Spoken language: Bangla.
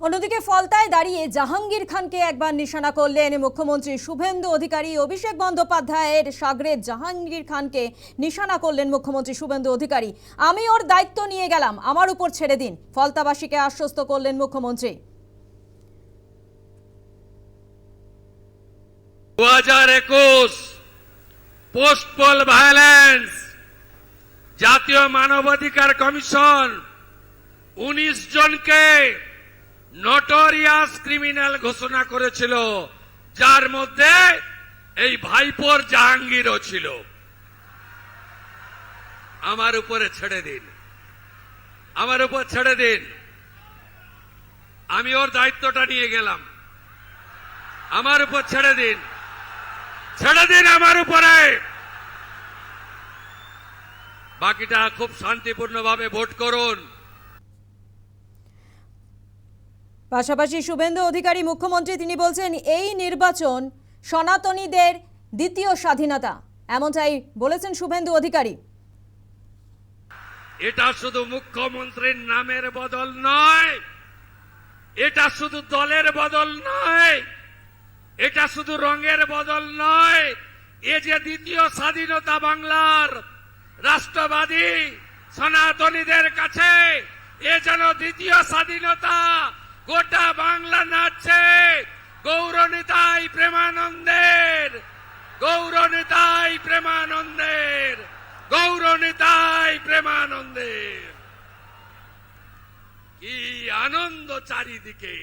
অন্যদিকে ফলতায় দাঁড়িয়ে জাহাঙ্গীর খানকে একবার নিশানা করলেন মুখ্যমন্ত্রী শুভেন্দু অধিকারী। অভিষেক বন্দ্যোপাধ্যায়ের সাগরেদ জাহাঙ্গীর খানকে নিশানা করলেন মুখ্যমন্ত্রী শুভেন্দু অধিকারী। আমি ওর দায়িত্ব নিয়ে গেলাম, আমার উপর ছেড়ে দিন, ফলতাবাসীকে আশ্বস্ত করলেন মুখ্যমন্ত্রী। 2021 পোস্ট পোল ভায়োলেন্স জাতীয় মানবাধিকার কমিশন 19 জনকে নটোরিয়াস ক্রিমিনাল ঘোষণা করেছিল, যার মধ্যে এই ভাইপোর জাহাঙ্গীরও ছিল। আমার উপরে ছেড়ে দিন, আমার উপর ছেড়ে দিন, আমি ওর দায়িত্বটা নিয়ে গেলাম, আমার উপর ছেড়ে দিন, ছেড়ে দিন আমার উপরে। বাকিটা খুব শান্তিপূর্ণভাবে ভোট করুন। পাশাপাশি শুভেন্দু অধিকারী মুখ্যমন্ত্রী তিনি বলছেন এই নির্বাচন সনাতনীদের দ্বিতীয় স্বাধীনতা, এমনটাই বলেছেন শুভেন্দু অধিকারী। এটা শুধু মুখ্যমন্ত্রীর নামের বদল নয়, এটা শুধু দলের বদল নয়, এটা শুধু রঙের বদল নয়, এ যে দ্বিতীয় স্বাধীনতা বাংলার রাষ্ট্রবাদী সনাতনীদের কাছে, এ যেন দ্বিতীয় স্বাধীনতা। গোটা বাংলা নাচছে গৌরনিতাই প্রেমানন্দের, গৌরনিতাই প্রেমানন্দের, গৌরনিতাই প্রেমানন্দের। কি আনন্দ চারিদিকে।